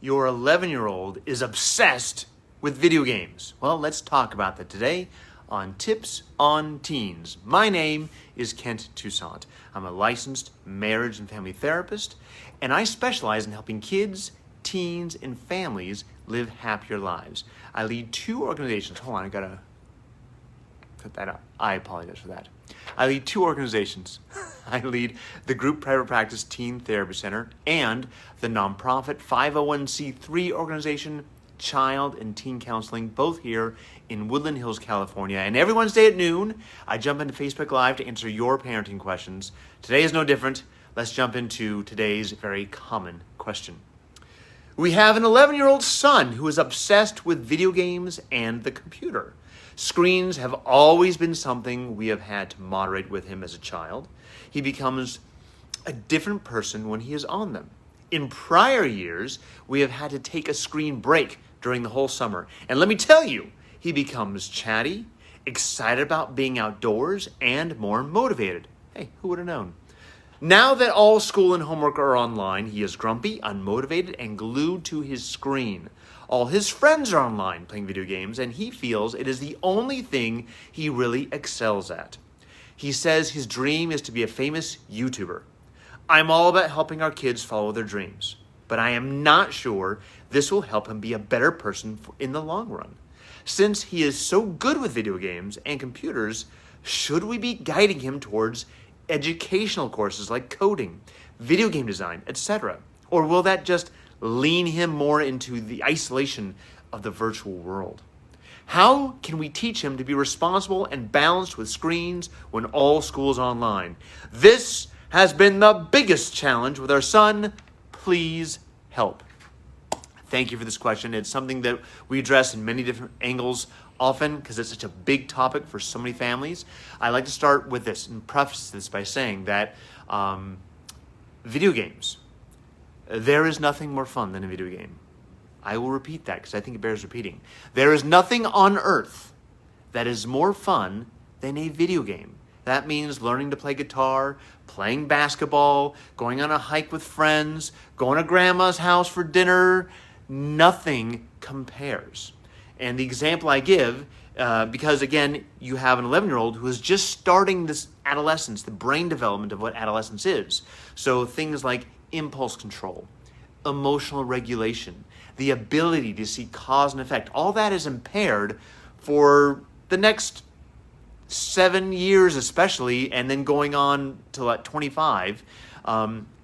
Your 11-year-old is obsessed with video games. Well, let's talk about that today on Tips on Teens. My name is Kent Toussaint. I'm a licensed marriage and family therapist, and I specialize in helping kids, teens, and families live happier lives. I lead two organizations. Hold on, I gotta cut that out. I apologize for that. I lead two organizations. I lead the Group Private Practice Teen Therapy Center and the nonprofit 501c3 organization Child and Teen Counseling, both here in Woodland Hills, California. And every Wednesday at noon, I jump into Facebook Live to answer your parenting questions. Today is no different. Let's jump into today's very common question. We have an 11-year-old son who is obsessed with video games and the computer. Screens have always been something we have had to moderate with him as a child. He becomes a different person when he is on them. In prior years, we have had to take a screen break during the whole summer. And let me tell you, he becomes chatty, excited about being outdoors, and more motivated. Hey, who would have known? Now that all school and homework are online, he is grumpy, unmotivated, and glued to his screen. All his friends are online playing video games, and he feels it is the only thing he really excels at. He says his dream is to be a famous YouTuber. I'm all about helping our kids follow their dreams, but I am not sure this will help him be a better person in the long run. Since he is so good with video games and computers, should we be guiding him towards educational courses like coding, video game design, etc.? Or will that just lean him more into the isolation of the virtual world? How can we teach him to be responsible and balanced with screens when all school is online? This has been the biggest challenge with our son. Please help. Thank you for this question. It's something that we address in many different angles often because it's such a big topic for so many families. I like to start with this and preface this by saying that video games, there is nothing more fun than a video game. I will repeat that because I think it bears repeating. There is nothing on earth that is more fun than a video game. That means learning to play guitar, playing basketball, going on a hike with friends, going to grandma's house for dinner. Nothing compares. And the example I give, because again, you have an 11-year-old who is just starting this adolescence, the brain development of what adolescence is. So things like impulse control, emotional regulation, the ability to see cause and effect, all that is impaired for the next 7 years especially, and then going on to like 25.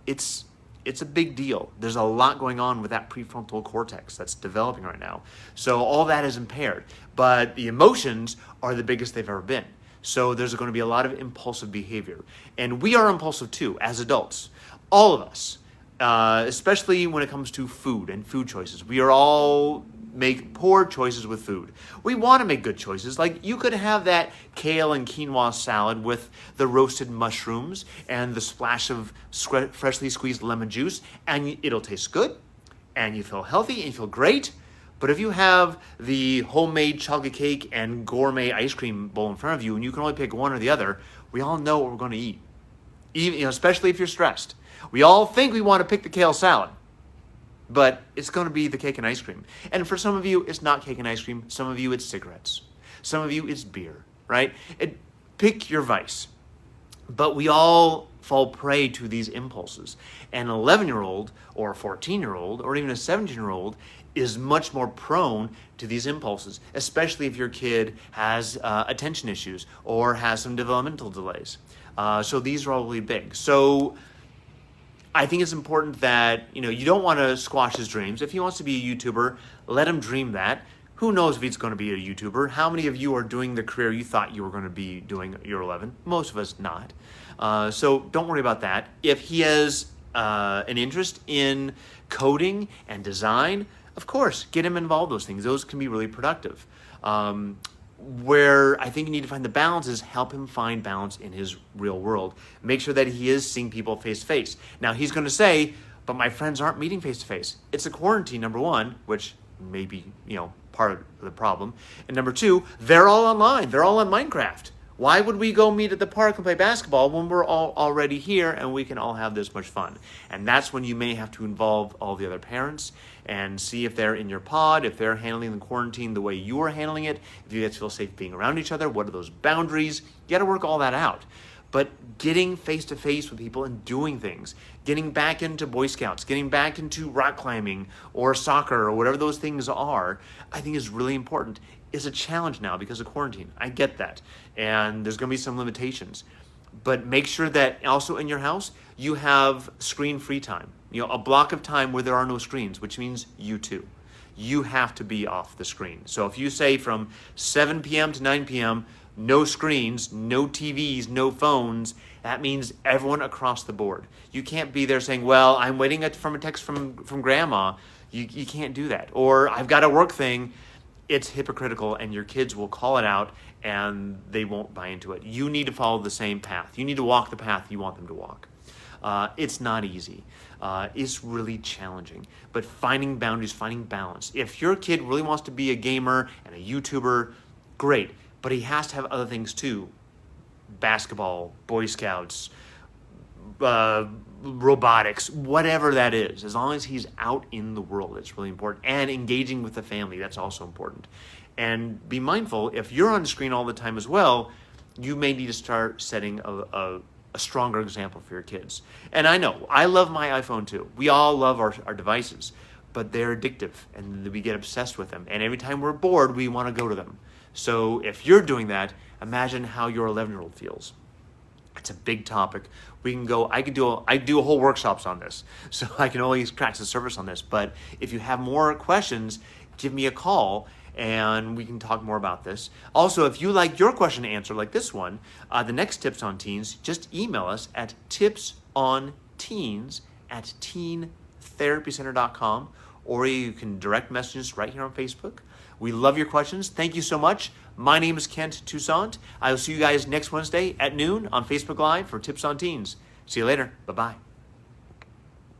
It's a big deal. There's a lot going on with that prefrontal cortex that's developing right now. So all that is impaired, but the emotions are the biggest they've ever been. So there's going to be a lot of impulsive behavior. And we are impulsive too, as adults. All of us, especially when it comes to food and food choices. We are all make poor choices with food. We want to make good choices. Like you could have that kale and quinoa salad with the roasted mushrooms and the splash of freshly squeezed lemon juice, and it'll taste good, and you feel healthy, and you feel great. But if you have the homemade chocolate cake and gourmet ice cream bowl in front of you, and you can only pick one or the other, we all know what we're going to eat. Even, especially if you're stressed. We all think we want to pick the kale salad, but it's going to be the cake and ice cream. And for some of you, it's not cake and ice cream. Some of you, it's cigarettes. Some of you, it's beer, right? Pick your vice. But we all fall prey to these impulses. And an 11-year-old or a 14-year-old or even a 17-year-old is much more prone to these impulses, especially if your kid has attention issues or has some developmental delays. So these are all really big. So I think it's important that, you don't want to squash his dreams. If he wants to be a YouTuber, let him dream that. Who knows if he's going to be a YouTuber? How many of you are doing the career you thought you were going to be doing at year 11? Most of us not. So don't worry about that. If he has an interest in coding and design, of course, get him involved in those things. Those can be really productive. Where I think you need to find the balance is help him find balance in his real world. Make sure that he is seeing people face to face. Now he's going to say, but my friends aren't meeting face to face. It's a quarantine, number one, which may be, part of the problem. And number two, they're all online. They're all on Minecraft. Why would we go meet at the park and play basketball when we're all already here and we can all have this much fun? And that's when you may have to involve all the other parents and see if they're in your pod, if they're handling the quarantine the way you are handling it, if you guys feel safe being around each other, what are those boundaries? You got to work all that out. But getting face-to-face with people and doing things, getting back into Boy Scouts, getting back into rock climbing or soccer or whatever those things are, I think is really important. It's a challenge now because of quarantine. I get that. And there's going to be some limitations. But make sure that also in your house, you have screen-free time. A block of time where there are no screens, which means you too. You have to be off the screen. So if you say from 7 p.m. to 9 p.m., no screens, no TVs, no phones, that means everyone across the board. You can't be there saying, well, I'm waiting from a text from grandma. You can't do that. Or I've got a work thing. It's hypocritical, and your kids will call it out, and they won't buy into it. You need to follow the same path. You need to walk the path you want them to walk. It's not easy. It's really challenging. But finding boundaries, finding balance. If your kid really wants to be a gamer and a YouTuber, great. But he has to have other things too. Basketball, Boy Scouts, robotics, whatever that is. As long as he's out in the world, it's really important. And engaging with the family, that's also important. And be mindful, if you're on the screen all the time as well, you may need to start setting a stronger example for your kids. And I know, I love my iPhone too. We all love our devices, but they're addictive and we get obsessed with them. And every time we're bored, we want to go to them. So if you're doing that, imagine how your 11-year-old feels. It's a big topic. We can go, I do a whole workshops on this, so I can only scratch the surface on this. But if you have more questions, give me a call and we can talk more about this. Also, if you like your question to answer like this one, the next Tips on Teens, just email us at tipsonteens@teentherapycenter.com, or you can direct message us right here on Facebook. We love your questions. Thank you so much. My name is Kent Toussaint. I will see you guys next Wednesday at noon on Facebook Live for Tips on Teens. See you later. Bye-bye.